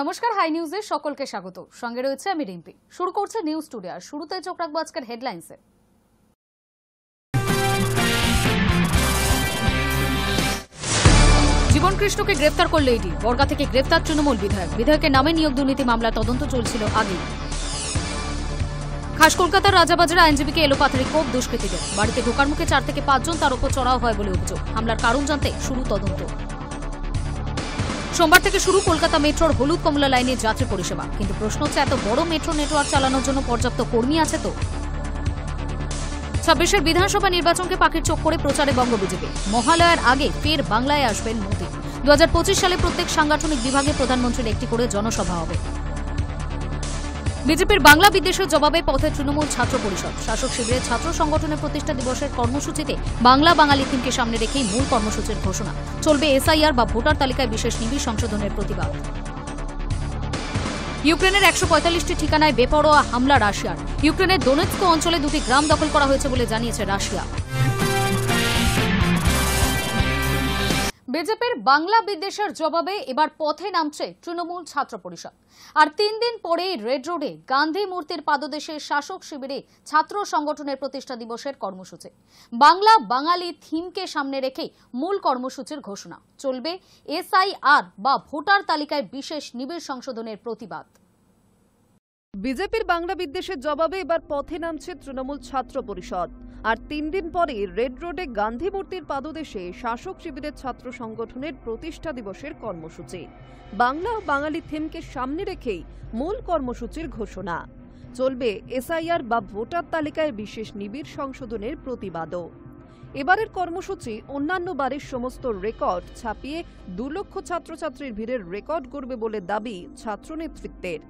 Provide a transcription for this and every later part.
নমস্কার, হাই নিউজে সকলকে স্বাগত। সঙ্গে রয়েছে আমি রিম্পি। শুরু করছে নিউজ টুডে। আর শুরুতে চোখ রাখবো আজকের হেডলাইন্সে। জীবন কৃষ্ণকে গ্রেফতার করল ইডি। বর্গা থেকে গ্রেফতার তৃণমূল বিধায়কের নামে নিয়োগ দুর্নীতি মামলা তদন্ত চলছিল আগেই। খাস কলকাতার রাজাবাজারে আইনজীবীকে এলোপাথারি কোপ দুষ্কৃতীদের। বাড়িতে ঢোকার মুখে 4 থেকে 5 জন তার উপর চড়াও হয় বলে অভিযোগ। হামলার কারণ জানতে শুরু তদন্ত। সোমবার থেকে শুরু কলকাতা মেট্রোর হলুদ কমলা লাইনের যাত্রী পরিষেবা। কিন্তু প্রশ্ন হচ্ছে, এত বড় মেট্রো নেটওয়ার্ক চালানোর জন্য পর্যাপ্ত কর্মী আছে তো? 26-এর বিধানসভা নির্বাচনকে পাখির চোখ করে প্রচারে বঙ্গ বিজেপি। মহালয়ার আগে ফের বাংলায় আসবেন মোদী। 2025 সালে প্রত্যেক সাংগঠনিক বিভাগে প্রধানমন্ত্রীর একটি করে জনসভা হবে। বিজেপির বাংলা বিদ্বেষের জবাবে পথে তৃণমূল ছাত্র পরিষদ। শাসক শিবিরের ছাত্র সংগঠনের প্রতিষ্ঠা দিবসের কর্মসূচিতে বাংলা বাঙালি থিমকে সামনে রেখেই মূল কর্মসূচির ঘোষণা। চলবে এসআইআর বা ভোটার তালিকায় বিশেষ নিবিড় সংশোধনের প্রতিবাদ। ইউক্রেনের 145টি ঠিকানায় বেপরোয়া হামলা রাশিয়ার। ইউক্রেনের দোনেৎস্ক অঞ্চলে 2টি গ্রাম দখল করা হয়েছে বলে জানিয়েছে রাশিয়া। বিজেপির বাংলা বিদ্বেষের জবাবে এবার পথে নামছে তৃণমূল ছাত্র পরিষদ। আর 3 দিন পরেই রেড রোডে গান্ধী মূর্তির পাদদেশে শাসক শিবিরে ছাত্র সংগঠনের প্রতিষ্ঠা দিবসের কর্মসূচি। বাংলা বাঙালি থিমকে সামনে রেখেই মূল কর্মসূচির ঘোষণা। চলবে এসআইআর বা ভোটার তালিকায় বিশেষ নিবিড় সংশোধনের প্রতিবাদ। বিজেপির বাংলা বিদ্বেষের জবাবে এবার পথে নামছে তৃণমূল ছাত্র পরিষদ। আর 3 দিন পরে রেড রোডে গান্ধী মূর্তির পাদদেশে শাসক শিবিরের ছাত্র সংগঠনের প্রতিষ্ঠা দিবসের কর্মসূচি। বাংলা ও বাঙালি থিমকে সামনে রেখেই মূল কর্মসূচির ঘোষণা। চলবে এসআইআর বা ভোটার তালিকায় বিশেষ নিবিড় সংশোধনের প্রতিবাদও। এবারের কর্মসূচি অন্যান্য বারের সমস্ত রেকর্ড ছাপিয়ে 2 লক্ষ ছাত্রছাত্রীর ভিড়ের রেকর্ড গড়বে বলে দাবি ছাত্র নেতৃত্বের।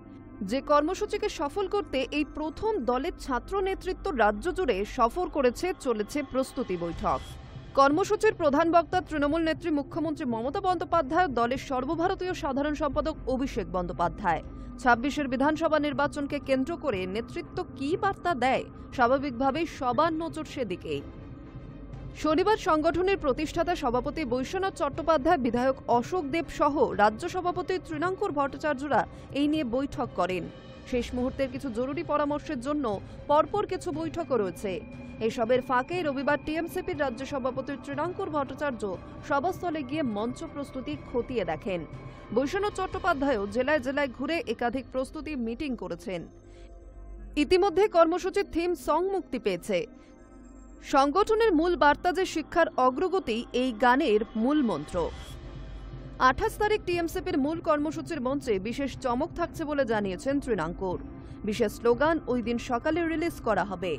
যে কর্মসূচিকে সফল করতে এই প্রথম দলের ছাত্র নেতৃত্ব রাজ্য জুড়ে সফর করেছে চলেছে প্রস্তুতি বৈঠক। কর্মসূচির প্রধান বক্তা তৃণমূল নেত্রী মুখ্যমন্ত্রী মমতা বন্দ্যোপাধ্যায়, দলের সর্বভারতীয় সাধারণ সম্পাদক অভিষেক বন্দ্যোপাধ্যায়। 26-এর বিধানসভা নির্বাচনকে কেন্দ্র করে নেতৃত্ব কী বার্তা দেয়, স্বাভাবিকভাবেই সবার নজর সেদিকেই। শনিবার সংগঠনের প্রতিষ্ঠাতা সভাপতি বৈশ্বনাথ চট্টোপাধ্যায়, বিধায়ক অশোক দেব সহ রাজ্য সভাপতি তৃণাঙ্কুর ভট্টাচার্যরা এই নিয়ে বৈঠক করেন। শেষ মুহূর্তের কিছু জরুরি পরামর্শের জন্য পরপর কিছু বৈঠকও রয়েছে। এসবের ফাঁকে রবিবার টিএমসিপির রাজ্য সভাপতি তৃণাঙ্কুর ভট্টাচার্য সভাস্থলে গিয়ে মঞ্চ প্রস্তুতি খতিয়ে দেখেন। বৈশ্বনাথ চট্টোপাধ্যায়ও জেলায় জেলায় ঘুরে একাধিক প্রস্তুতি মিটিং করেছেন। ইতিমধ্যে কর্মসূচির থিম সং মুক্তি পেয়েছে। সংগঠনের মূল বার্তা যে শিক্ষার অগ্রগতি এই গানের মূল মন্ত্র। 28 তারিখ টিএমসিপির মূল কর্মসূচির মঞ্চে বিশেষ চমক থাকছে বলে জানিয়েছেন তৃণাঙ্কুর। বিশেষ স্লোগান ওই দিন সকালে রিলিজ করা হবে।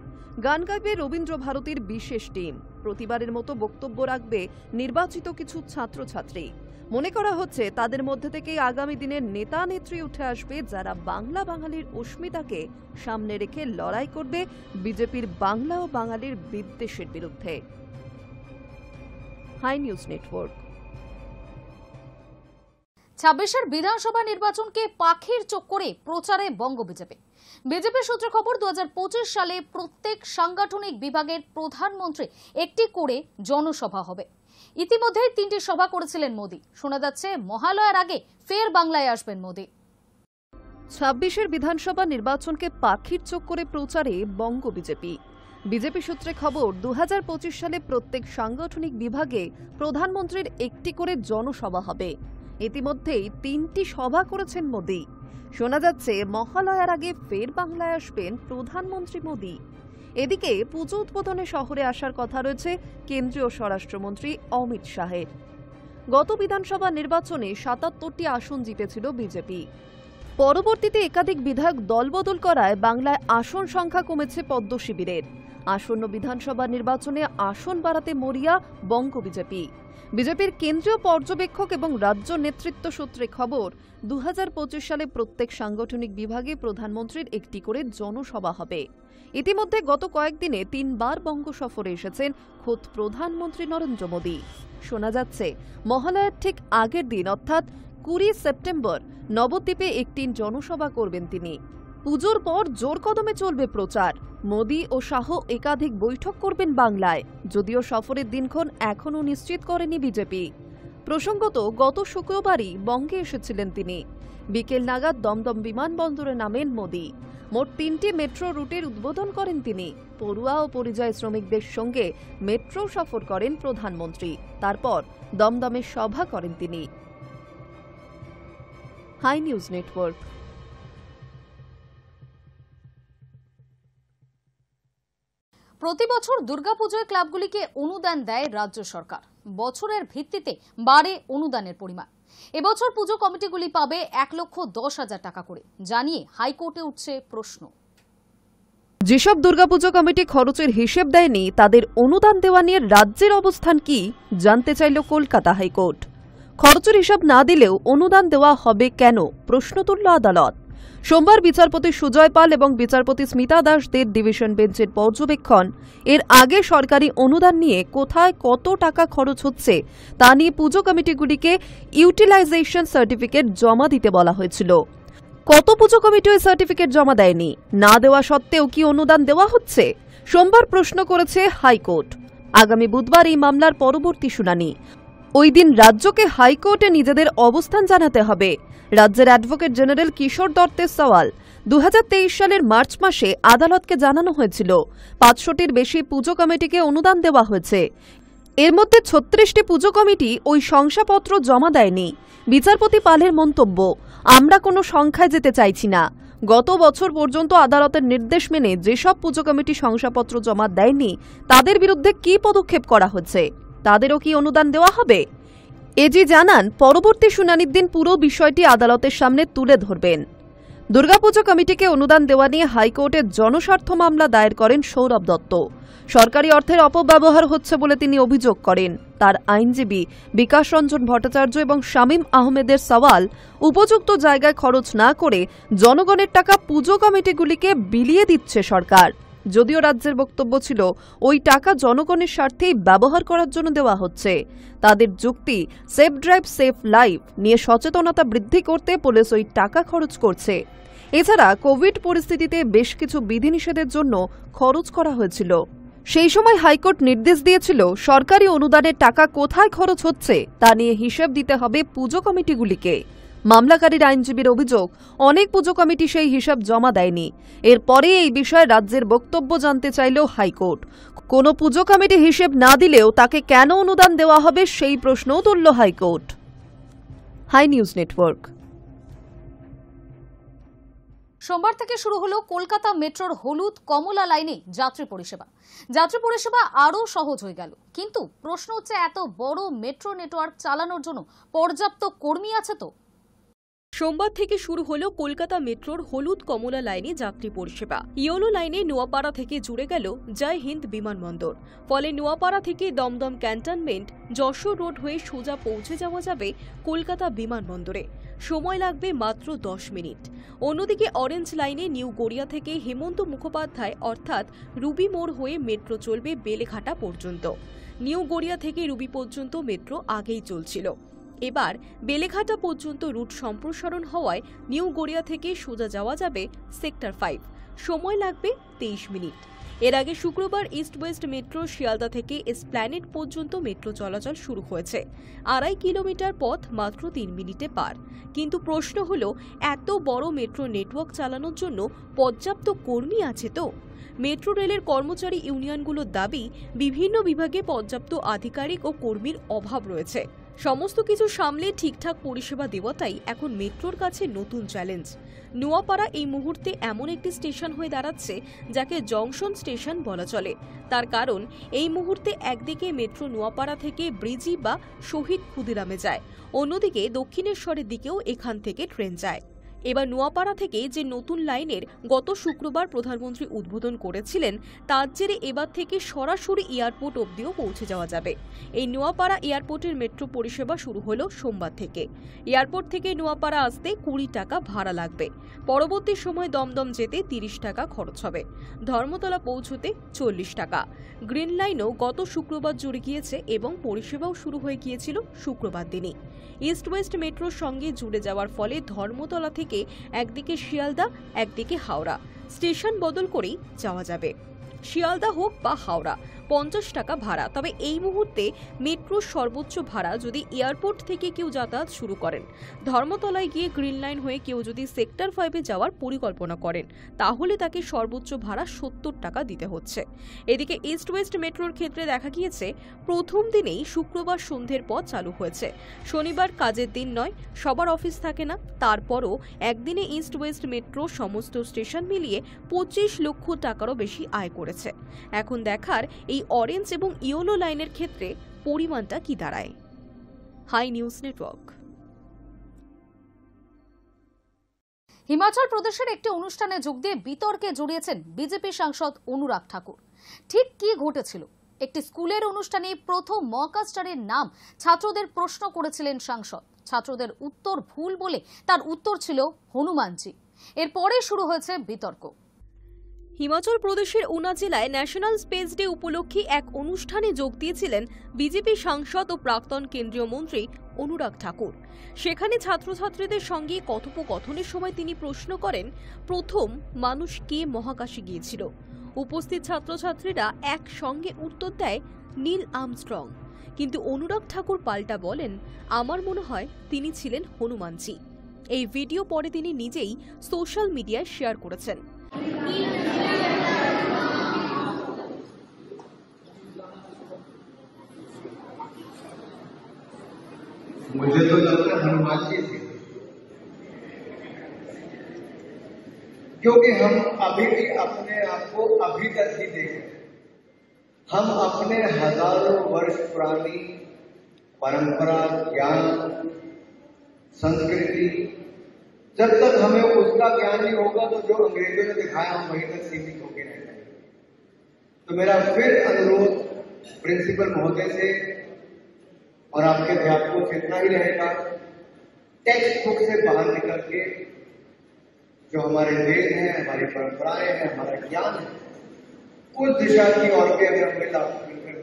গান গাইবে রবীন্দ্র ভারতীর বিশেষ টিম। প্রতিবারের মতো বক্তব্য রাখবে নির্বাচিত কিছু ছাত্রছাত্রী। মনে করা হচ্ছে তাদের মধ্যে থেকে আগামী দিনের নেতা নেত্রী উঠে আসবে, যারা বাংলা বাঙালির অস্মিতাকে সামনে রেখে লড়াই করবে বিজেপির বাংলা ও বাঙালির বিদ্বেষের বিরুদ্ধে। High News network. 26-এর বিধানসভা নির্বাচনকে পাখির চোখ করে প্রচারে বঙ্গ বিজেপি। বিজেপি সূত্রে খবর, 2025 সালে প্রত্যেক সাংগঠনিক বিভাগের প্রধানমন্ত্রী একটি করে জনসভা হবে। ইতিমধ্যেই 3টি সভা করেছিলেন মোদী। শোনা যাচ্ছে মহালয়ার আগে ফের বাংলায় আসবেন মোদী। 26-এর বিধানসভা নির্বাচনকে পাখির চোখ করে প্রচারে বঙ্গ বিজেপি। বিজেপি সূত্রে খবর, 2025 সালে প্রত্যেক সাংগঠনিক বিভাগে প্রধানমন্ত্রীর একটি করে জনসভা হবে। ইতিমধ্যেই 3টি সভা করেছেন মোদী। শোনা যাচ্ছে মহালয়ার আগে ফের বাংলায় আসবেন প্রধানমন্ত্রী মোদী। এদিকে পুজো উদ্বোধনে শহরে আসার কথা রয়েছে কেন্দ্রীয় স্বরাষ্ট্রমন্ত্রী অমিত শাহের। গত বিধানসভা নির্বাচনে 77টি আসন জিতেছিল বিজেপি। পরবর্তীতে একাধিক বিধায়ক দলবদল করায় বাংলায় আসন সংখ্যা কমেছে পদ্ম শিবিরের। আসন্ন বিধানসভা নির্বাচনে আসন বাড়াতে মরিয়া বঙ্গ বিজেপি। বিজেপির কেন্দ্রীয় পর্যবেক্ষক এবং রাজ্য নেতৃত্ব সূত্রে খবর, 2025 সালে প্রত্যেক সাংগঠনিক বিভাগে প্রধানমন্ত্রীর একটি করে জনসভা হবে। ইতিমধ্যে গত কয়েকদিনে 3 বার বঙ্গ সফরে এসেছেন খোদ প্রধানমন্ত্রী নরেন্দ্র মোদী। শোনা যাচ্ছে মহালয়ার ঠিক আগের দিন অর্থাৎ 20 সেপ্টেম্বর নবদ্বীপে একটি জনসভা করবেন তিনি। পুজোর পর জোর কদমে চলবে প্রচার। মোদী ও শাহ একাধিক বৈঠক করবেন বাংলায়, যদিও সফরের দিনক্ষণ এখনও নিশ্চিত করেনি বিজেপি। প্রসঙ্গত, গত শুক্রবারই বঙ্গে এসেছিলেন তিনি। বিকেল নাগাদ দমদম বিমানবন্দরে নামেন মোদি। মোট 3টি মেট্রো রুটের উদ্বোধন করেন তিনি। পড়ুয়া ও পরিযায়ী শ্রমিকদের সঙ্গে মেট্রো সফর করেন প্রধানমন্ত্রী। তারপর দমদমে সভা করেন তিনি। Hi News Network. প্রতি বছর দুর্গাপুজোয় ক্লাবগুলিকে অনুদান দেয় রাজ্য সরকার। বছরের ভিত্তিতে বাড়ে অনুদানের পরিমাণ। এবছর পুজো কমিটিগুলি পাবে 1,10,000 টাকা করে, জানিয়ে হাইকোর্টে উঠছে প্রশ্ন। যেসব দুর্গাপুজো কমিটি খরচের হিসেব দেয়নি তাদের অনুদান দেওয়া নিয়ে রাজ্যের অবস্থান কি জানতে চাইল কলকাতা হাইকোর্ট। খরচের হিসাব না দিলেও অনুদান দেওয়া হবে কেন, প্রশ্ন তুলল আদালত। সোমবার বিচারপতি সুজয় পাল এবং বিচারপতি স্মিতা দাসদের ডিভিশন বেঞ্চের পর্যবেক্ষণ। এর আগে সরকারি অনুদান নিয়ে কোথায় কত টাকা খরচ হচ্ছে তা নিয়ে পুজো কমিটিগুলিকে ইউটিলাইজেশন সার্টিফিকেট জমা দিতে বলা হয়েছিল। কত পুজো কমিটি ওই সার্টিফিকেট জমা দেয়নি, না দেওয়া সত্ত্বেও কি অনুদান দেওয়া হচ্ছে, সোমবার প্রশ্ন করেছে হাইকোর্ট। আগামী বুধবার এই মামলার পরবর্তী শুনানি। ওই দিন রাজ্যকে হাইকোর্টে নিজেদের অবস্থান জানাতে হবে। রাজ্যের অ্যাডভোকেট জেনারেল কিশোর দত্তের সওয়াল, 2023 সালের মার্চ মাসে আদালতকে জানানো হয়েছিল 500টির বেশি পুজো কমিটিকে অনুদান দেওয়া হয়েছে। এর মধ্যে 36টি পুজো কমিটি ওই শংসাপত্র জমা দেয়নি। বিচারপতি পালের মন্তব্য, আমরা কোনো সংখ্যায় যেতে চাইছি না। গত বছর পর্যন্ত আদালতের নির্দেশ মেনে যেসব পুজো কমিটি শংসাপত্র জমা দেয়নি তাদের বিরুদ্ধে কি পদক্ষেপ করা হচ্ছে, তাদেরও কি অনুদান দেওয়া হবে? এজি জানান, পরবর্তী শুনানির দিন পুরো বিষয়টি আদালতের সামনে তুলে ধরবেন। দুর্গাপুজো কমিটিকে অনুদান দেওয়া নিয়ে হাইকোর্টে জনস্বার্থ মামলা দায়ের করেন সৌরভ দত্ত। সরকারি অর্থের অপব্যবহার হচ্ছে বলে তিনি অভিযোগ করেন। তার আইনজীবী বিকাশ রঞ্জন ভট্টাচার্য এবং শামীম আহমেদের সওয়াল, উপযুক্ত জায়গায় খরচ না করে জনগণের টাকা পুজো কমিটিগুলিকে বিলিয়ে দিচ্ছে সরকার। যদিও রাজ্যের বক্তব্য ছিল ওই টাকা জনগণের স্বার্থেই ব্যবহার করার জন্য দেওয়া হচ্ছে। তাদের যুক্তি, সেফ ড্রাইভ সেফ লাইফ নিয়ে সচেতনতা বৃদ্ধি করতে পুলিশ ওই টাকা খরচ করছে। এছাড়া কোভিড পরিস্থিতিতে বেশ কিছু বিধিনিষেধের জন্য খরচ করা হয়েছিল। সেই সময় হাইকোর্ট নির্দেশ দিয়েছিল সরকারি অনুদানের টাকা কোথায় খরচ হচ্ছে তা নিয়ে হিসেব দিতে হবে পুজো কমিটিগুলিকে। মামলাকারীর আইনজীবীর অভিযোগ, অনেক পুজো কমিটি সেই হিসাব জমা দেয়নি। এরপরে এই বিষয়ে রাজ্যের বক্তব্য জানতে চাইল হাইকোর্ট। কোনো পুজো কমিটি হিসেব না দিলেও তাকে কেন অনুদান দেওয়া হবে সেই প্রশ্নও তুলল হাইকোর্ট। High News network. সোমবার থেকে শুরু হলো কলকাতা মেট্রোর হলুদ কমলা লাইনে যাত্রী পরিষেবা। যাত্রী পরিষেবা আরও সহজ হয়ে গেল, কিন্তু প্রশ্ন হচ্ছে এত বড় মেট্রো নেটওয়ার্ক চালানোর জন্য পর্যাপ্ত কর্মী আছে তো? সোমবার থেকে শুরু হলো কলকাতা মেট্রোর হলুদ কমলা লাইনে যাত্রী পরিষেবা। ইয়োলো লাইনে নোয়াপাড়া থেকে জুড়ে গেল জয় হিন্দ বিমানবন্দর। ফলে নোয়াপাড়া থেকে দমদম ক্যান্টনমেন্ট, যশোর রোড হয়ে সোজা পৌঁছে যাওয়া যাবে কলকাতা বিমানবন্দরে। সময় লাগবে মাত্র 10 মিনিট। অন্যদিকে অরেঞ্জ লাইনে নিউ গড়িয়া থেকে হেমন্ত মুখোপাধ্যায় অর্থাৎ রুবি মোড় হয়ে মেট্রো চলবে বেলেঘাটা পর্যন্ত। নিউ গড়িয়া থেকে রুবি পর্যন্ত মেট্রো আগেই চলছিল। এবার বেলেঘাটা পর্যন্ত রুট সম্প্রসারণ হওয়ায় নিউ গড়িয়া থেকে সোজা যাওয়া যাবে সেক্টর 5। সময় লাগবে 23 মিনিট। এর আগে শুক্রবার ইস্ট ওয়েস্ট মেট্রো শিয়ালদা থেকে এসপ্ল্যানেড পর্যন্ত মেট্রো চলাচল শুরু হয়েছে। 2.5 কিলোমিটার পথ মাত্র 3 মিনিটে পার। কিন্তু প্রশ্ন হলো, এত বড় মেট্রো নেটওয়ার্ক চালানোর জন্য পর্যাপ্ত কর্মী আছে তো? মেট্রো রেলের কর্মচারী ইউনিয়নগুলোর দাবি, বিভিন্ন বিভাগে পর্যাপ্ত আধিকারিক ও কর্মীর অভাব রয়েছে। সমস্ত কিছু সামলে ঠিকঠাক পরিষেবা দেওয়াটাই এখন মেট্রোর কাছে নতুন চ্যালেঞ্জ। নোয়াপাড়া এই মুহূর্তে এমন একটি স্টেশন হয়ে দাঁড়াচ্ছে যাকে জংশন স্টেশন বলা চলে। তার কারণ, এই মুহূর্তে একদিকে মেট্রো নোয়াপাড়া থেকে ব্রিজি বা শহীদ ক্ষুদিরামে যায়, অন্যদিকে দক্ষিণেশ্বরের দিকেও এখান থেকে ট্রেন যায়। এবার নোয়াপাড়া থেকে যে নতুন লাইনের গত শুক্রবার প্রধানমন্ত্রী উদ্বোধন করেছিলেন, তার জেরে এবার থেকে সরাসরি এয়ারপোর্ট অবধিও পৌঁছে যাওয়া যাবে। এই নোয়াপাড়া এয়ারপোর্টের মেট্রো পরিষেবা শুরু হলো সোমবার থেকে। এয়ারপোর্ট থেকে নোয়াপাড়া আসতে 20 টাকা ভাড়া লাগবে। পরবর্তী সময় দমদম যেতে 30 টাকা খরচ হবে। ধর্মতলা পৌঁছতে 40 টাকা। গ্রিন লাইনও গত শুক্রবার জুড়ে গিয়েছে এবং পরিষেবাও শুরু হয়ে গিয়েছিল শুক্রবার দিনই। ইস্ট ওয়েস্ট মেট্রোর সঙ্গে জুড়ে যাওয়ার ফলে ধর্মতলা থেকে একদিকে শিয়ালদা, একদিকে হাওড়া, স্টেশন বদল করেই যাওয়া যাবে। শিয়ালদা হোক বা হাওড়া, 50 টাকা ভাড়া। তবে এই মুহূর্তে মেট্রোর সর্বোচ্চ ভাড়া যদি এয়ারপোর্ট থেকে কেউ যাতায়াত শুরু করেন, ধর্মতলায় গিয়ে গ্রিন লাইন হয়ে কেউ যদি সেক্টর 5-এ যাওয়ার পরিকল্পনা করেন, তাহলে তাকে সর্বোচ্চ ভাড়া 70 টাকা দিতে হচ্ছে। এদিকে ইস্ট ওয়েস্ট মেট্রোর ক্ষেত্রে দেখা গিয়েছে প্রথম দিনেই শুক্রবার সন্ধ্যের পর চালু হয়েছে। শনিবার কাজের দিন নয়, সবার অফিস থাকে না, তারপরও একদিনে ইস্ট ওয়েস্ট মেট্রো সমস্ত স্টেশন মিলিয়ে 25 লক্ষ টাকারও বেশি আয় করেছে। এখন দেখার এই অরেঞ্জ এবং ইয়েলো লাইনের ক্ষেত্রে পরিমাণটা কি দাঁড়ায়। High News network. হিমাচল প্রদেশের একটি অনুষ্ঠানে যোগ দিয়ে বিতর্কে জড়িয়েছেন বিজেপি সাংসদ অনুরাগ ঠাকুর। ঠিক কি ঘটেছিল? একটি স্কুলের অনুষ্ঠানে প্রথম মহাকাশচারীর নাম ছাত্রদের প্রশ্ন করেছিলেন সাংসদ। ছাত্রদের উত্তর ভুল বলে তার উত্তর ছিল হনুমানজি। এরপরে শুরু হয়েছে বিতর্ক। হিমাচল প্রদেশের উনা জেলায় ন্যাশনাল স্পেস ডে উপলক্ষে এক অনুষ্ঠানে যোগ দিয়েছিলেন বিজেপি সাংসদ ও প্রাক্তন কেন্দ্রীয় মন্ত্রী অনুরাগ ঠাকুর। সেখানে ছাত্রছাত্রীদের সঙ্গে কথোপকথনের সময় তিনি প্রশ্ন করেন, প্রথম মানুষ কে মহাকাশে গিয়েছিল? উপস্থিত ছাত্রছাত্রীরা একসঙ্গে উত্তর দেয় নীল আর্মস্ট্রং। কিন্তু অনুরাগ ঠাকুর পাল্টা বলেন, আমার মনে হয় তিনি ছিলেন হনুমানজি। এই ভিডিও পরে তিনি নিজেই সোশ্যাল মিডিয়ায় শেয়ার করেছেন। मुझे तो लगता है हनुमान जी थे, क्योंकि हम अभी भी अपने आप को अभी तक ही देखें। हम अपने हजारों वर्ष पुरानी परंपरा, ज्ञान, संस्कृति, जब तक हमें उसका ज्ञान नहीं होगा तो जो अंग्रेजों ने दिखाया हम वहीं तक सीमित होकर रह जाएंगे। तो मेरा फिर अनुरोध प्रिंसिपल महोदय से और आपके अध्यापकों से इतना ही रहेगा, टेक्स्ट बुक से बाहर निकल के जो हमारे वेद हैं, हमारी परंपराएं हैं, हमारा ज्ञान है, उस दिशा की ओर भी अगर हम मिलकर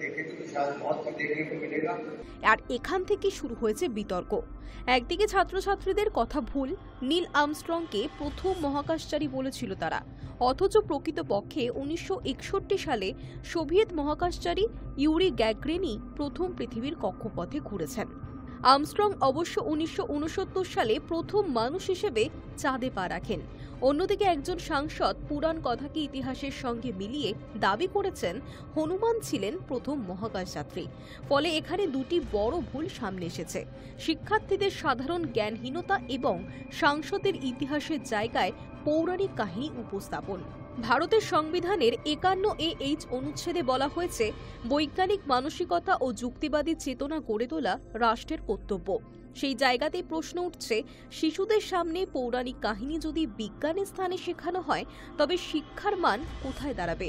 देखें तो शायद बहुत कुछ देखने को मिलेगा। আর এখান থেকে শুরু হয়েছে বিতর্ক। একদিকে ছাত্রছাত্রীদের কথা ভুল, নীল আর্মস্ট্রংকে প্রথম মহাকাশচারী বলেছিল তারা, অথচ প্রকৃতপক্ষে 1961 সালে সোভিয়েত মহাকাশচারী ইউরি গ্যাগ্রিনি প্রথম পৃথিবীর কক্ষপথে ঘুরেছেন। আর্মস্ট্রং অবশ্য 1969 সালে প্রথম মানুষ হিসেবে চাঁদে পা রাখেন। অন্যদিকে একজন সাংসদ পুরাণ কথাকে ইতিহাসের সঙ্গে মিলিয়ে দাবি করেছেন হনুমান ছিলেন প্রথম মহাকাশযাত্রী। ফলে এখানে দুটি বড় ভুল সামনে এসেছে, শিক্ষার্থীদের সাধারণ জ্ঞানহীনতা এবং সাংসদের ইতিহাসের জায়গায় পৌরাণিক কাহিনী উপস্থাপন। ভারতের সংবিধানের 51A(h) অনুচ্ছেদে বলা হয়েছে, বৈজ্ঞানিক মানসিকতা ও যুক্তিবাদী চেতনা গড়ে তোলা রাষ্ট্রের কর্তব্য। সেই জায়গাতেই প্রশ্ন উঠছে, শিশুদের সামনে পৌরাণিক কাহিনী যদি বিজ্ঞানের স্থানে শেখানো হয় তবে শিক্ষার মান কোথায় দাঁড়াবে?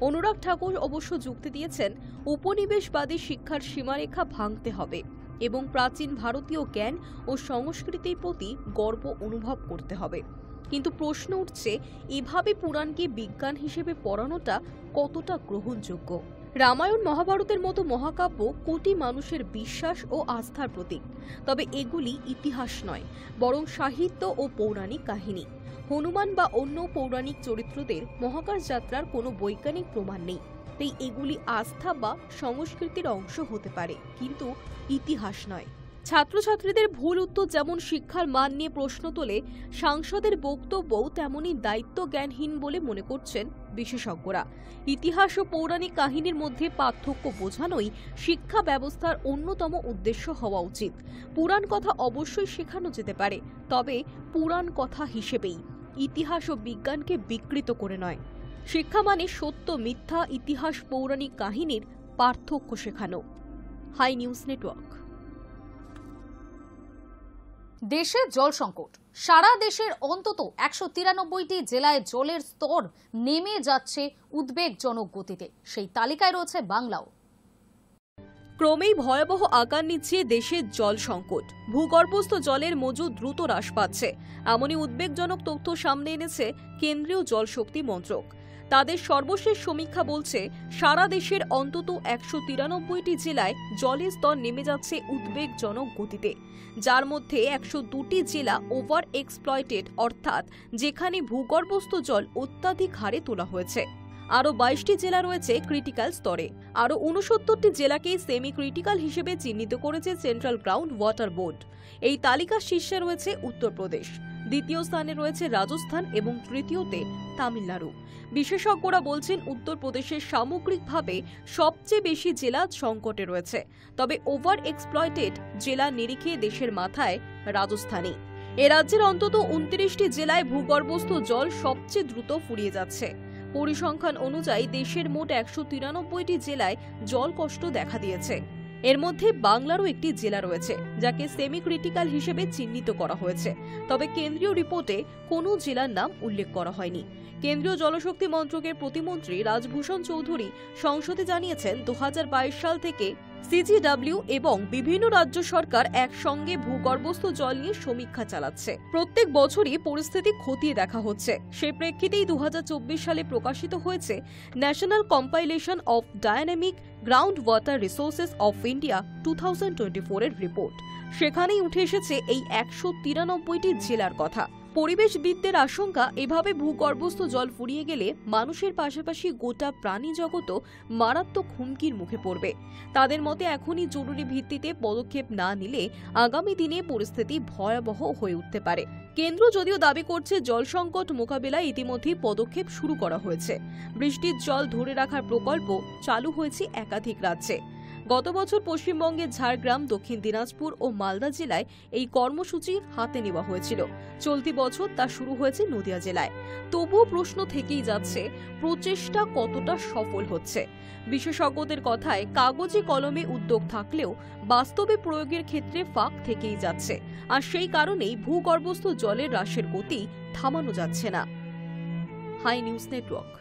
অনুরাগ ঠাকুর অবশ্য যুক্তি দিয়েছেন, উপনিবেশবাদী শিক্ষার সীমারেখা ভাঙতে হবে এবং প্রাচীন ভারতীয় জ্ঞান ও সংস্কৃতির প্রতি গর্ব অনুভব করতে হবে। কিন্তু প্রশ্ন উঠছে, এভাবে পুরাণকে বিজ্ঞান হিসেবে পড়ানোটা কতটা গ্রহণযোগ্য? রামায়ণ মহাভারতের মতো মহাকাব্য কোটি মানুষের বিশ্বাস ও আস্থার প্রতীক, তবে এগুলি ইতিহাস নয়, বরং সাহিত্য ও পৌরাণিক কাহিনী। হনুমান বা অন্য পৌরাণিক চরিত্রদের মহাকাশ যাত্রার কোনো বৈজ্ঞানিক প্রমাণ নেই, তাই এগুলি আস্থা বা সংস্কৃতির অংশ হতে পারে, কিন্তু ইতিহাস নয়। ছাত্রছাত্রীদের ভুল উত্তর যেমন শিক্ষার মান নিয়ে প্রশ্ন তোলে, সাংসদের বক্তব্যও তেমনই দায়িত্ব জ্ঞানহীন বলে মনে করছেন বিশেষজ্ঞরা। ইতিহাস ও পৌরাণিক কাহিনীর মধ্যে পার্থক্য বোঝানোই শিক্ষা ব্যবস্থার অন্যতম উদ্দেশ্য হওয়া উচিত। পুরাণ কথা অবশ্যই শেখানো যেতে পারে, তবে পুরাণ কথা হিসেবেই, ইতিহাস ও বিজ্ঞানকে বিকৃত করে নয়। শিক্ষা মানে সত্য মিথ্যা, ইতিহাস পৌরাণিক কাহিনীর পার্থক্য শেখানো। Hi News Network. দেশে জল সংকট। সারা দেশের অন্তত 193টি জেলায় জলের স্তর নেমে যাচ্ছে উদ্বেগজনক গতিতে। সেই তালিকায় রয়েছে বাংলাও। ক্রমেই ভয়াবহ আকার নিচ্ছে দেশের জল সংকট। ভূগর্ভস্থ জলের মজুদ দ্রুত হ্রাস পাচ্ছে, এমনই উদ্বেগজনক তথ্য সামনে এনেছে কেন্দ্রীয় জলশক্তি মন্ত্রক। তাদের সর্বশেষ সমীক্ষা বলছে, সারা দেশের অন্তত 193টি জেলায় জলের স্তর নেমে যাচ্ছে উদ্বেগজনক গতিতে, যার মধ্যে 102টি জেলা ওভার এক্সপ্লয়েটেড, অর্থাৎ যেখানে ভূগর্ভস্থ জল অত্যাধিক হারে তোলা হয়েছে। আরও 22টি জেলা রয়েছে ক্রিটিক্যাল স্তরে। আরও 69টি জেলাকে সেমি ক্রিটিক্যাল হিসেবে চিহ্নিত করেছে সেন্ট্রাল গ্রাউন্ড ওয়াটার বোর্ড। এই তালিকার শীর্ষে রয়েছে উত্তরপ্রদেশ, দ্বিতীয় স্থানে রয়েছে রাজস্থান এবং তৃতীয়তে তামিলনাড়ু। বিশেষজ্ঞরা বলছেন উত্তরপ্রদেশের সামগ্রিকভাবে সবচেয়ে বেশি জেলা সংকটে রয়েছে, তবে ওভার এক্সপ্লয়েটেড জেলা নিরিখে দেশের মাথায় রাজস্থানই। এ রাজ্যের অন্তত 29টি জেলায় ভূগর্ভস্থ জল সবচেয়ে দ্রুত ফুরিয়ে যাচ্ছে। পরিসংখ্যান অনুযায়ী দেশের মোট 193টি জেলায় জল কষ্ট দেখা দিয়েছে। এর মধ্যে বাংলারও একটি জেলা রয়েছে যাকে সেমি ক্রিটিক্যাল হিসেবে চিহ্নিত করা হয়েছে, তবে কেন্দ্রীয় রিপোর্টে কোনো জেলার নাম উল্লেখ করা হয়নি। কেন্দ্রীয় জলশক্তি মন্ত্রকের প্রতিমন্ত্রী রাজভূষণ চৌধুরী সংসদে জানিয়েছেন 2022 সাল থেকে সিজিডব্লিউ এবং বিভিন্ন রাজ্য সরকার একসঙ্গে ভূগর্ভস্থ জল নিয়ে সমীক্ষা চালাচ্ছে। প্রত্যেক বছরই পরিস্থিতি খতিয়ে দেখা হচ্ছে। সেই প্রেক্ষিতেই 2024 সালে প্রকাশিত হয়েছে national compilation of dynamic ground water resources of India 2024 এর রিপোর্ট। সেখানেই উঠে এসেছে এই 193টি জেলার কথা। পরিবেশবিদদের আশঙ্কা, এভাবে ভূগর্ভস্থ জল ফুরিয়ে গেলে মানুষের পাশাপাশি গোটা প্রাণী জগতও মারাত্মক হুমকির মুখে পড়বে। তাদের মতে এখনই জরুরি ভিত্তিতে পদক্ষেপ না নিলে আগামী দিনে পরিস্থিতি ভয়াবহ হয়ে উঠতে পারে। কেন্দ্র যদিও দাবি করছে জল সংকট মোকাবিলায় ইতিমধ্যেই পদক্ষেপ শুরু করা হয়েছে। বৃষ্টির জল ধরে রাখার প্রকল্প চালু হয়েছে একাধিক রাজ্যে। গত বছর পশ্চিমবঙ্গের ঝাড়গ্রাম, দক্ষিণ দিনাজপুর ও মালদা জেলায় এই কর্মসূচি হাতে নেওয়া হয়েছিল। চলতি বছর তা শুরু হয়েছে নদিয়া জেলায়। তবুও প্রশ্ন থেকেই যাচ্ছে, প্রচেষ্টা কতটা সফল হচ্ছে। বিশেষজ্ঞদের কথায় কাগজে কলমে উদ্যোগ থাকলেও বাস্তবে প্রয়োগের ক্ষেত্রে ফাঁক থেকেই যাচ্ছে, আর সেই কারণেই ভূগর্ভস্থ জলের হ্রাসের গতি থামানো যাচ্ছে না। Hi News Network.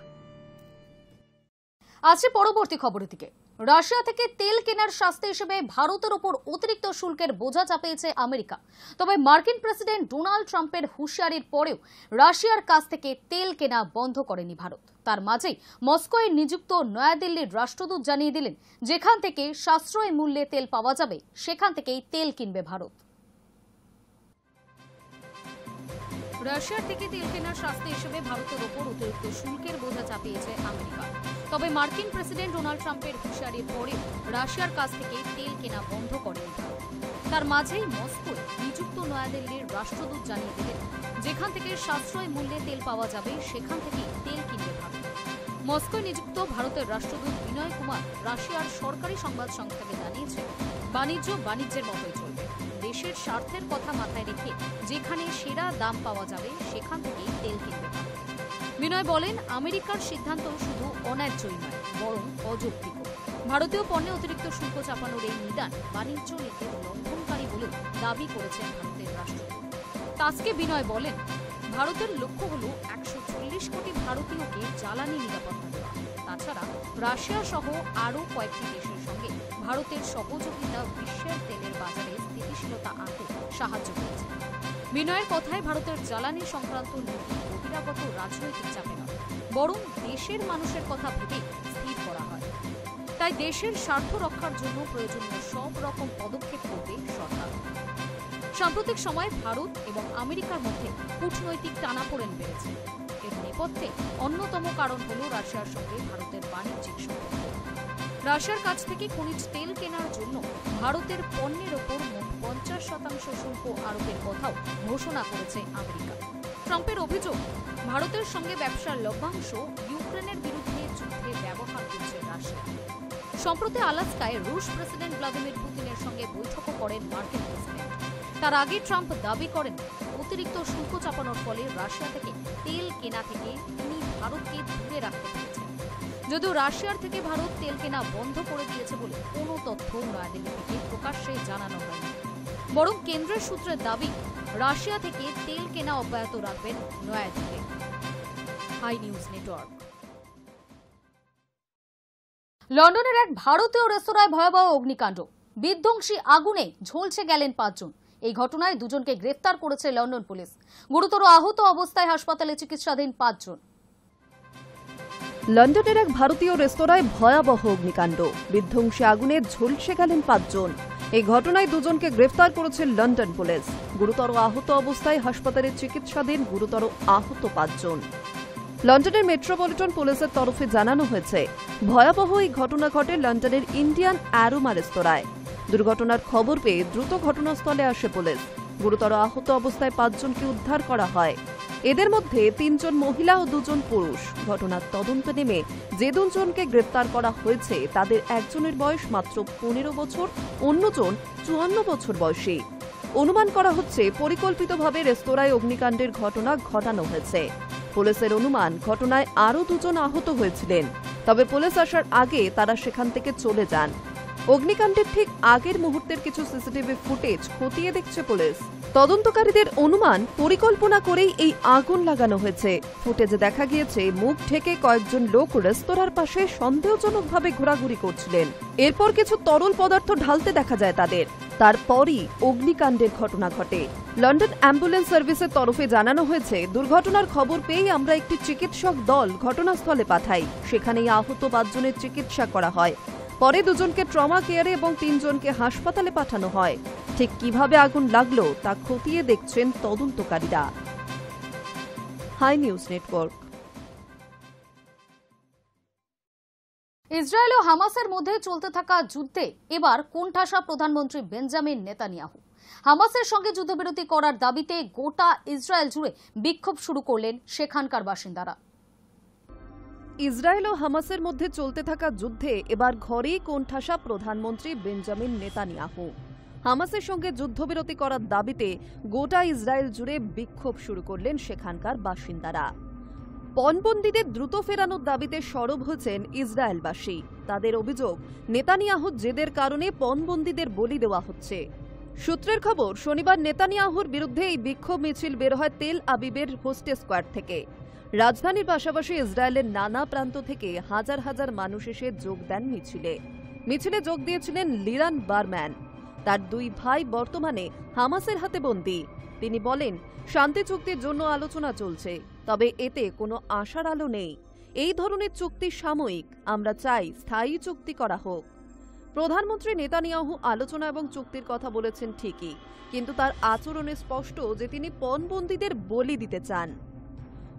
আজকে পরবর্তী খবরের দিকে। রাশিয়া থেকে তেল কেনার শাস্তি হিসেবে ভারতের ওপর অতিরিক্ত শুল্কের বোঝা চাপিয়েছে আমেরিকা। তবে মার্কিন প্রেসিডেন্ট ডোনাল্ড ট্রাম্পের হুঁশিয়ারির পরেও রাশিয়ার কাছ থেকে তেল কেনা বন্ধ করেনি ভারত। তার মাঝেই মস্কোয় নিযুক্ত নয়াদিল্লির রাষ্ট্রদূত জানিয়ে দিলেন, যেখান থেকে সাশ্রয়ী মূল্যে তেল পাওয়া যাবে সেখান থেকেই তেল কিনবে ভারত। রাশিয়ার থেকে তেল কেনার শাস্তি হিসেবে ভারতের ওপর অতিরিক্ত শুল্কের বোঝা চাপিয়েছে আমেরিকা। তবে মার্কিন প্রেসিডেন্ট ডোনাল্ড ট্রাম্পের হুঁশিয়ারির পরে রাশিয়ার কাছ থেকে তেল কেনা বন্ধ করেনি ভারত। তার মাঝেই মস্কোয় নিযুক্ত নয়াদিল্লির রাষ্ট্রদূত জানিয়ে দিলেন, যেখান থেকে সাশ্রয়ী মূল্যে তেল পাওয়া যাবে সেখান থেকেই তেল কিনবে ভারত। মস্কোয় নিযুক্ত ভারতের রাষ্ট্রদূত বিনয় কুমার রাশিয়ার সরকারি সংবাদ সংস্থাকে জানিয়েছেন, বাণিজ্যের মতোই চলবে। দেশের স্বার্থের কথা মাথায় রেখে যেখানে সেরা দাম পাওয়া যাবে সেখান থেকেই তেল কিনবে ভারত। বিনয় বলেন, আমেরিকার সিদ্ধান্ত শুধু অন্যায্যই নয়, বরং অযৌক্তিক। ভারতীয় পণ্যে অতিরিক্ত শুল্ক চাপানোর এই নিদান বাণিজ্য নীতির লঙ্ঘনকারী বলেও দাবি করেছেন ভারতের রাষ্ট্রদূত। তাসকে বিনয় বলেন, ভারতের লক্ষ্য হল 140 কোটি ভারতীয়কে জ্বালানি নিরাপত্তা দেওয়া। তাছাড়া রাশিয়া সহ আরও কয়েকটি দেশের সঙ্গে ভারতের সহযোগিতা বিশ্বের তেলের বাজারে স্থিতিশীলতা আনতে সাহায্য করেছে। বিনয়ের কথায় ভারতের জ্বালানি সংক্রান্ত নীতি বহিরাগত রাজনৈতিক চাপে নয়, বরং দেশের মানুষের কথা ভেবে স্থির করা হয়। তাই দেশের স্বার্থ রক্ষার জন্য প্রয়োজনীয় সব রকম পদক্ষেপ করবে সরকার। সাম্প্রতিক সময়ে ভারত এবং আমেরিকার মধ্যে কূটনৈতিক টানাপোড়েন বেড়েছে। এর নেপথ্যে অন্যতম কারণ হল রাশিয়ার সঙ্গে ভারতের বাণিজ্যিক সম্পর্ক। রাশিয়ার কাছ থেকে খনিজ তেল কেনার জন্য ভারতের পণ্যের ওপর মোট 50% শুল্ক আরোপের কথাও ঘোষণা করেছে আমেরিকা। ট্রাম্পের অভিযোগ, ভারতের সঙ্গে ব্যবসার লভ্যাংশ ইউক্রেনের বিরুদ্ধে যুদ্ধে ব্যবহার করছে রাশিয়া। সম্প্রতি আলাস্কায় রুশ প্রেসিডেন্ট ভ্লাদিমির পুতিনের সঙ্গে বৈঠকও করেন মার্কিন প্রেসিডেন্ট। তার আগে ট্রাম্প দাবি করেন, অতিরিক্ত শুল্ক চাপানোর ফলে রাশিয়া থেকে তেল কেনা থেকে তিনি ভারতকে দূরে রাখতে পেরেছেন। যদিও রাশিয়ার থেকে ভারত তেল কেনা বন্ধ করে দিয়েছে বলে কোনো তথ্য নয়াদিল্লি থেকে প্রকাশ্যে জানানো হয়নি, বরং কেন্দ্রের সূত্রের দাবি, রাশিয়া থেকে তেল কেনা অব্যাহত রাখবেন নয়াদিল্লি। High News network. লন্ডনের এক ভারতীয় রেস্তোরাঁয় ভয়াবহ অগ্নিকাণ্ড, বিধ্বংসী আগুনে ঝলসে গেলেন 5 জন। এই ঘটনায় 2 জনকে গ্রেফতার করেছে লন্ডন পুলিশ। গুরুতর আহত অবস্থায় হাসপাতালে চিকিৎসাধীন 5 জন। লন্ডনের এক ভারতীয় রেস্তোরাঁয় ভয়াবহ অগ্নিকাণ্ড, বিধ্বংসী আগুনে ঝলসে গেলেন 5 জন। এই ঘটনায় 2 জনকে গ্রেফতার করেছে লন্ডন পুলিশ। গুরুতর আহত অবস্থায় হাসপাতালে চিকিৎসাধীন গুরুতর আহত 5 জন। লন্ডনের মেট্রোপলিটন পুলিশের তরফে জানানো হয়েছে, ভয়াবহ এই ঘটনা ঘটে লন্ডনের ইন্ডিয়ান অ্যারোমা রেস্তোরাঁয়। দুর্ঘটনার খবর পেয়ে দ্রুত ঘটনাস্থলে আসে পুলিশ। গুরুতর আহত অবস্থায় 5 জনকে উদ্ধার করা হয়। এদের মধ্যে 3 জন মহিলা ও 2 জন পুরুষ। ঘটনার তদন্তে নেমে যে 2 জনকে গ্রেপ্তার করা হয়েছে তাদের একজনের বয়স মাত্র 15 বছর, অন্যজন 54 বছর বয়সী। অনুমান করা হচ্ছে পরিকল্পিতভাবে রেস্তোরাঁয় অগ্নিকাণ্ডের ঘটনা ঘটানো হয়েছে। পুলিশের অনুমান ঘটনায় আরও 2 জন আহত হয়েছিলেন, তবে পুলিশ আসার আগে তারা সেখান থেকে চলে যান। অগ্নিকাণ্ডের ঠিক আগের মুহূর্তের কিছু সিসিটিভি ফুটেজ খতিয়ে দেখছে পুলিশ। তদন্তকারীদের অনুমান পরিকল্পনা করেই এই আগুন লাগানো হয়েছে। ফুটেজে দেখা গিয়েছে মুখ ঢেকে কয়েকজন লোক রেস্তোরাঁর পাশে সন্দেহজনকভাবে ঘোরাঘুরি করছিলেন। এরপর কিছু তরল পদার্থ ঢালতে দেখা যায় তাদের। তারপরই অগ্নিকাণ্ডের ঘটনা ঘটে। লন্ডন অ্যাম্বুলেন্স সার্ভিসের তরফে জানানো হয়েছে, দুর্ঘটনার খবর পেয়েই আমরা একটি চিকিৎসক দল ঘটনাস্থলে পাঠাই। সেখানেই আহত 5 জনের চিকিৎসা করা হয়। পরে 2 জনকে ট্রমা কেয়ারে এবং 3 জনকে হাসপাতালে পাঠানো হয়। ঠিক কিভাবে আগুন লাগলো তা খতিয়ে দেখছেন তদন্তকারীরা। Hi News Network. ইসরায়েল ও হামাসের মধ্যে চলতে থাকা যুদ্ধে এবার কোণঠাসা প্রধানমন্ত্রী বেঞ্জামিন নেতানিয়াহু। হামাসের সঙ্গে যুদ্ধবিরতি করার দাবিতে গোটা ইসরায়েল জুড়ে বিক্ষোভ শুরু করলেন সেখানকার বাসিন্দারা। ইসরায়েল ও হামাসের মধ্যে চলতে থাকা যুদ্ধে এবার ঘরেই কোণঠাসা প্রধানমন্ত্রী বেঞ্জামিন নেতানিয়াহু। হামাসের সঙ্গে যুদ্ধবিরতি করার দাবিতে গোটা ইসরায়েল জুড়ে বিক্ষোভ শুরু করলেন সেখানকার বাসিন্দারা। পণবন্দীদের দ্রুত ফেরানোর দাবিতে সরব হয়েছেন ইসরায়েলবাসী। তাদের অভিযোগ, নেতানিয়াহুর জেদের কারণে পণবন্দীদের বলি দেওয়া হচ্ছে। সূত্রের খবর, শনিবার নেতানিয়াহুর বিরুদ্ধে এই বিক্ষোভ মিছিল বের হয় তেল আবিবের হোস্টেস স্কোয়ার থেকে। রাজধানীর পাশাপাশি ইসরায়েলের নানা প্রান্ত থেকে হাজার হাজার মানুষ এসে যোগ দেন মিছিলে। মিছিলে যোগ দিয়েছিলেন লিরান বারম্যান। তার 2 ভাই বর্তমানে হামাসের হাতে বন্দী। তিনি বলেন, শান্তি চুক্তির জন্য আলোচনা চলছে, তবে এতে কোনো আশার আলো নেই। এই ধরনের চুক্তি সাময়িক, আমরা চাই স্থায়ী চুক্তি করা হোক। প্রধানমন্ত্রী নেতানিয়াহু আলোচনা এবং চুক্তির কথা বলেছেন ঠিকই, কিন্তু তার আচরণে স্পষ্ট যে তিনি পণবন্দীদের বলি দিতে চান।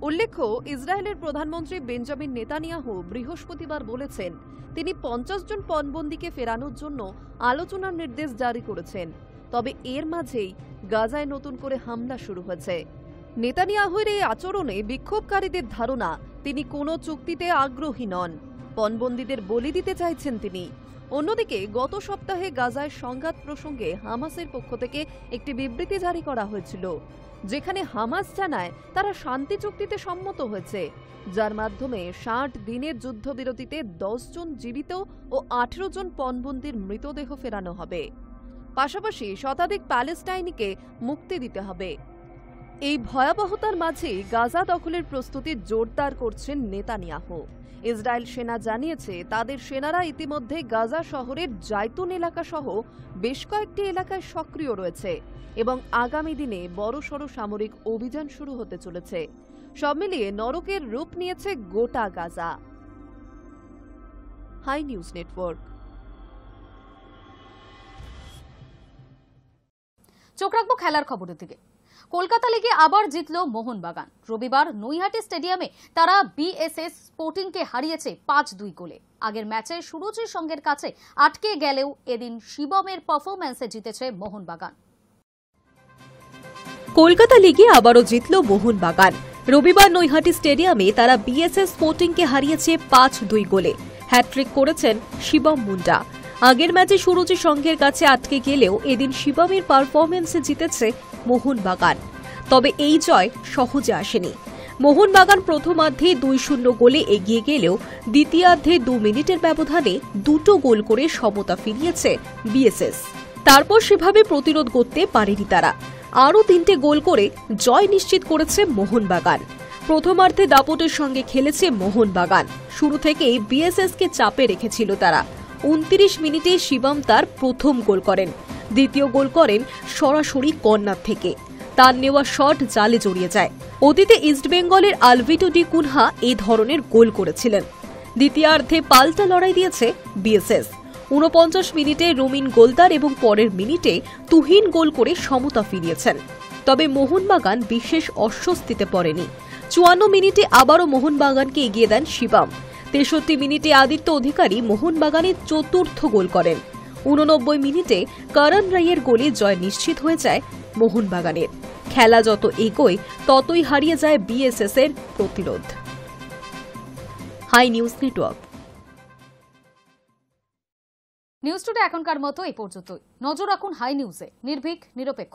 উল্লেখ্য, ইসরায়েলের প্রধানমন্ত্রী বেঞ্জামিন নেতানিয়াহু বৃহস্পতিবার বলেছেন তিনি 50 জন পণবন্দীকে ফেরানোর জন্য আলোচনার নির্দেশ জারি করেছেন। তবে এর মাঝেই গাজায় নতুন করে হামলা শুরু হয়েছে। নেতানিয়াহুর এই আচরণে বিক্ষোভকারীদের ধারণা তিনি কোনো চুক্তিতে আগ্রহী নন, পণবন্দীদের বলি দিতে চাইছেন তিনি। অন্যদিকে গত সপ্তাহে গাজায় সংঘাত প্রসঙ্গে হামাসের পক্ষ থেকে একটি বিবৃতি জারি করা হয়েছিল, যেখানে হামাস জানায় তারা শান্তি চুক্তিতে সম্মত হয়েছে, যার মাধ্যমে 60 দিনের যুদ্ধবিরতিতে 10 জন জীবিত ও 18 জন পণবন্দীর মৃতদেহ ফেরানো হবে। পাশাপাশি শতাধিক প্যালেস্টাইনিকে মুক্তি দিতে হবে। এই ভয়াবহতার মাঝে গাজা দখলের প্রস্তুতি জোরদার করছেন নেতানিয়াহু। ইসরায়েল সেনা জানিয়েছে তাদের সেনারা ইতিমধ্যে গাজা শহরের জাইতুন এলাকা সহ বেশ কয়েকটি এলাকায় সক্রিয় রয়েছে এবং আগামী দিনে বড়সড় সামরিক অভিযান শুরু হতে চলেছে। সব মিলিয়ে নরকের রূপ নিয়েছে গোটা গাজা। High News network. চোখ রাখবো খেলার খবরের দিকে। কলকাতা লিগে আবার জিতল মোহনবাগান। রবিবার নৈহাটি স্টেডিয়ামে তারা বিএসএস স্পোর্টিংকে হারিয়েছে 5-2 গোলে। আগের ম্যাচে সুরুচির সঙ্গের কাছে আটকে গেলেও এদিন শিবমের পারফরম্যান্সে জিতেছে মোহনবাগান। কলকাতা লিগে আবারও জিতল মোহনবাগান। রবিবার নৈহাটি স্টেডিয়ামে তারা বিএসএস স্পোর্টিংকে হারিয়েছে 5-2 গোলে। হ্যাট্রিক করেছেন শিবম মুন্ডা। আগের ম্যাচে সুরুচি সংঘের কাছে আটকে গেলেও এদিন শিবমের পারফরম্যান্সে জিতেছে মোহনবাগান। তবে এই জয় সহজে আসেনি। মোহনবাগান প্রথমার্ধে 2-0 গোলে এগিয়ে গেলেও দ্বিতীয়ার্ধে 2 মিনিটের ব্যবধানে 2টো গোল করে সমতা ফিরিয়েছে বিএসএস। তারপর সেভাবে প্রতিরোধ করতে পারেনি তারা। আরও 3টে গোল করে জয় নিশ্চিত করেছে মোহনবাগান। প্রথমার্ধে দাপটের সঙ্গে খেলেছে মোহনবাগান। শুরু থেকেই বিএসএসকে চাপে রেখেছিল তারা। 29 মিনিটে শিবম তার প্রথম গোল করেন। দ্বিতীয় গোল করেন সরাসরি কর্নার থেকে। তার নেওয়া শট জালে জড়িয়ে যায়। অতীতে ইস্টবেঙ্গলের আলভিটো ডি কুনহা এই ধরনের গোল করেছিলেন। দ্বিতীয়ার্ধে পাল্টা লড়াই দিয়েছে বিএসএস। 49 মিনিটে রুমিন গোলদার এবং পরের মিনিটে তুহিন গোল করে সমতা ফিরিয়েছেন। তবে মোহনবাগান বিশেষ অস্বস্তিতে পড়েনি। 54 মিনিটে আবারও মোহনবাগানকে এগিয়ে দেন শিবম। 63 মিনিটে আদিত্য অধিকারী মোহনবাগানের চতুর্থ গোল করেন। 89 মিনিটে করণ রায়ের গোলে জয় নিশ্চিত হয়ে যায় মোহনবাগানের। খেলা যত এগোয় ততই হারিয়ে যায় বিএসএস এর প্রতিরোধ। Hi News Network. News today এখনকার মতো এই পর্যন্তই। নজর রাখুন হাই নিউজে, নির্ভীক নিরপেক্ষ।